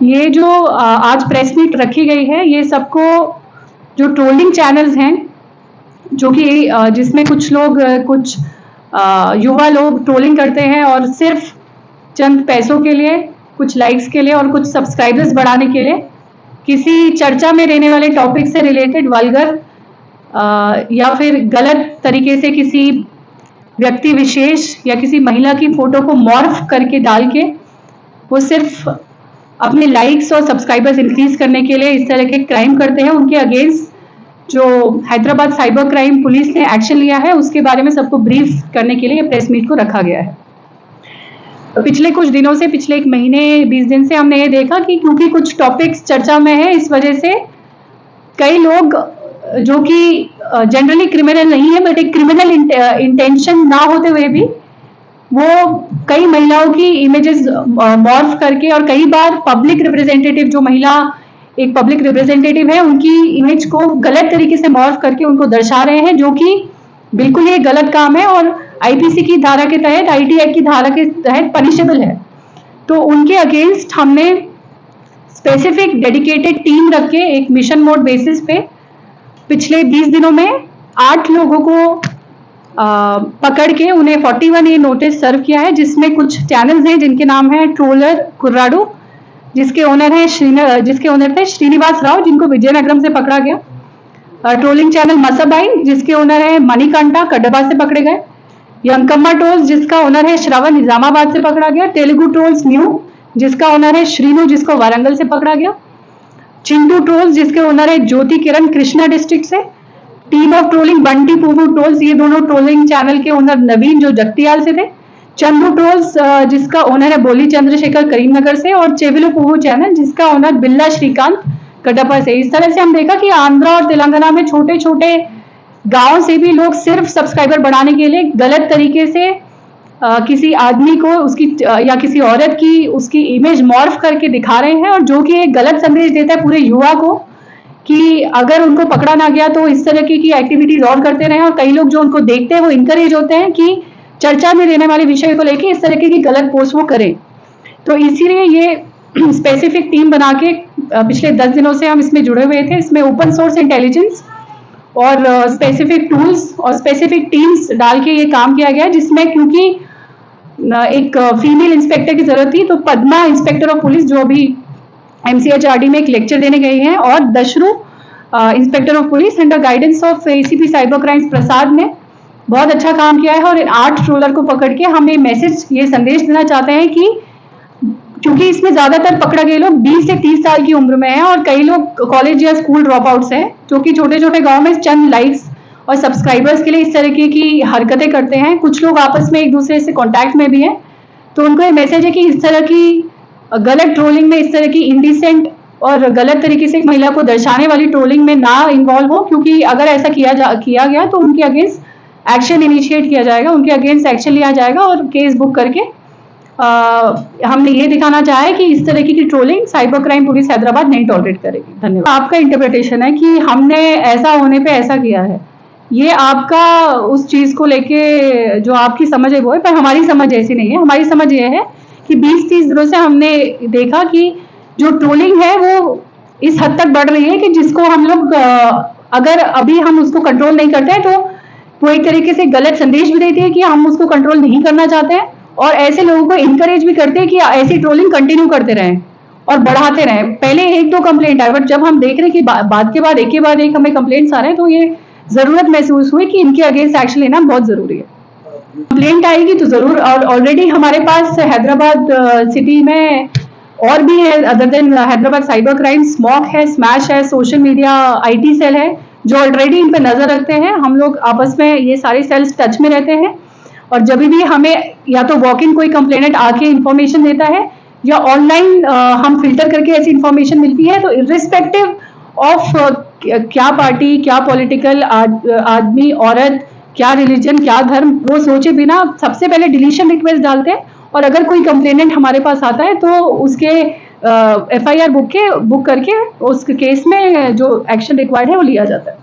ये जो आज प्रेस मीट रखी गई है, ये सबको जो ट्रोलिंग चैनल्स हैं, जो कि जिसमें कुछ लोग कुछ युवा लोग ट्रोलिंग करते हैं और सिर्फ चंद पैसों के लिए, कुछ लाइक्स के लिए और कुछ सब्सक्राइबर्स बढ़ाने के लिए किसी चर्चा में रहने वाले टॉपिक से रिलेटेड वल्गर या फिर गलत तरीके से किसी व्यक्ति विशेष या किसी महिला की फोटो को मॉर्फ करके डाल के वो सिर्फ अपने लाइक्स और सब्सक्राइबर्स इंक्रीज करने के लिए इस तरह के क्राइम करते हैं। उनके अगेंस्ट जो हैदराबाद साइबर क्राइम पुलिस ने एक्शन लिया है उसके बारे में सबको ब्रीफ करने के लिए प्रेस मीट को रखा गया है। पिछले कुछ दिनों से, पिछले 1 महीने 20 दिन से हमने ये देखा कि क्योंकि कुछ टॉपिक्स चर्चा में है, इस वजह से कई लोग जो कि जनरली क्रिमिनल नहीं है बट एक क्रिमिनल इंटेंशन ना होते हुए भी वो कई महिलाओं की इमेजेस मॉर्फ करके और कई बार पब्लिक रिप्रेजेंटेटिव, जो महिला एक पब्लिक रिप्रेजेंटेटिव है, उनकी इमेज को गलत तरीके से मॉर्फ करके उनको दर्शा रहे हैं, जो कि बिल्कुल ये गलत काम है और आईपीसी की धारा के तहत, आईटी एक्ट की धारा के तहत पनिशेबल है। तो उनके अगेंस्ट हमने स्पेसिफिक डेडिकेटेड टीम रख के एक मिशन मोड बेसिस पे पिछले 20 दिनों में 8 लोगों को पकड़ के उन्हें 41A नोटिस सर्व किया है, जिसमें कुछ चैनल्स हैं जिनके नाम है ट्रोलर कुर्राडू, जिसके ओनर थे श्रीनिवास राव, जिनको विजयनगरम से पकड़ा गया। ट्रोलिंग चैनल मसाबाई, जिसके ओनर है मणिकंठा, कड्डबा से पकड़े गए। यंकम्मा ट्रोल्स, जिसका ओनर है श्रवण, निजामाबाद से पकड़ा गया। तेलुगु ट्रोल्स न्यू, जिसका ओनर है श्रीनु, जिसको वारंगल से पकड़ा गया। चिंटू ट्रोल्स, जिसके ओनर है ज्योति किरण, कृष्णा डिस्ट्रिक्ट से। Team of trolling Bunty Puvvu trolls, ये दोनों ट्रोलिंग चैनल के ओनर नवीन, जो जगतियाल से थे। चंदू ट्रोल्स, जिसका ओनर है बोली चंद्रशेखर, करीमनगर से। और चेविलू पुवू चैनल, जिसका ओनर बिल्ला श्रीकांत, कटप्पा से। इस तरह से हम देखा कि आंध्रा और तेलंगाना में छोटे छोटे गांव से भी लोग सिर्फ सब्सक्राइबर बढ़ाने के लिए गलत तरीके से किसी आदमी को उसकी या किसी औरत की उसकी इमेज मॉर्फ करके दिखा रहे हैं, और जो कि एक गलत संदेश देता है पूरे युवा को कि अगर उनको पकड़ा ना गया तो इस तरह की एक्टिविटीज और करते रहे। और कई लोग जो उनको देखते हैं वो इंकरेज होते हैं कि चर्चा में रहने वाले विषय को लेके इस तरह की गलत पोस्ट वो करें। तो इसीलिए ये स्पेसिफिक टीम बना के पिछले 10 दिनों से हम इसमें जुड़े हुए थे। इसमें ओपन सोर्स इंटेलिजेंस और स्पेसिफिक टूल्स और स्पेसिफिक टीम्स डाल के ये काम किया गया, जिसमें क्योंकि एक फीमेल इंस्पेक्टर की जरूरत थी, तो पद्मा इंस्पेक्टर ऑफ पुलिस, जो अभी MCHRD में एक लेक्चर देने गई हैं, और दशरू inspector of police under guidance of ACP cyber crimes Prasad ने बहुत अच्छा काम किया है। और इन 8 ट्रोलर को पकड़ के हम ये संदेश देना चाहते हैं कि क्योंकि इसमें ज्यादातर पकड़ा गए लोग 20 से 30 साल की उम्र में हैं और कई लोग कॉलेज या स्कूल ड्रॉप आउट्स हैं, जो कि छोटे छोटे गाँव में चंद लाइक्स और सब्सक्राइबर्स के लिए इस तरीके की हरकतें करते हैं। कुछ लोग आपस में एक दूसरे से कॉन्टैक्ट में भी हैं। तो उनको ये मैसेज है कि इस तरह की गलत ट्रोलिंग में, इस तरह की इंडिसेंट और गलत तरीके से एक महिला को दर्शाने वाली ट्रोलिंग में ना इन्वॉल्व हो, क्योंकि अगर ऐसा किया गया तो उनके अगेंस्ट एक्शन इनिशिएट किया जाएगा, उनके अगेंस्ट एक्शन लिया जाएगा और केस बुक करके हमने ये दिखाना चाहा है कि इस तरह की trolling cyber crime police Hyderabad नहीं टॉलरेट करेगी। धन्यवाद। आपका इंटरप्रिटेशन है कि हमने ऐसा होने पे ऐसा किया है, ये आपका उस चीज को लेके जो आपकी समझ है वो है, पर हमारी समझ ऐसी नहीं है। हमारी समझ ये है कि 20-30 दिनों से हमने देखा कि जो ट्रोलिंग है वो इस हद तक बढ़ रही है कि जिसको हम लोग अगर अभी हम उसको कंट्रोल नहीं करते हैं तो वो एक तरीके से गलत संदेश भी देती है कि हम उसको कंट्रोल नहीं करना चाहते हैं, और ऐसे लोगों को इनकरेज भी करते हैं कि ऐसी ट्रोलिंग कंटिन्यू करते रहें और बढ़ाते रहें। पहले 1-2 कंप्लेंट आए, बट जब हम देख रहे हैं कि बाद के बाद एक हमें कंप्लेंट्स आ रहे हैं, तो ये जरूरत महसूस हुई कि इनके अगेंस्ट एक्शन लेना बहुत जरूरी है। कंप्लेंट आएगी तो जरूर, और ऑलरेडी हमारे पास हैदराबाद सिटी में और भी है other than Hyderabad cyber crime, स्मॉक है, स्मैश है, सोशल मीडिया IT सेल है, जो ऑलरेडी इन पे नजर रखते हैं। हम लोग आपस में ये सारे सेल्स टच में रहते हैं, और जब भी हमें या तो वॉक इन कोई कंप्लेनेंट आके इन्फॉर्मेशन देता है या ऑनलाइन हम फिल्टर करके ऐसी इन्फॉर्मेशन मिलती है, तो इर्रिस्पेक्टिव ऑफ क्या पार्टी, क्या पॉलिटिकल आदमी, औरत, क्या रिलीजन, क्या धर्म, वो सोचे बिना सबसे पहले डिलीशन रिक्वेस्ट डालते हैं, और अगर कोई कंप्लेनेंट हमारे पास आता है तो उसके FIR बुक करके उस केस में जो एक्शन रिक्वायर्ड है वो लिया जाता है।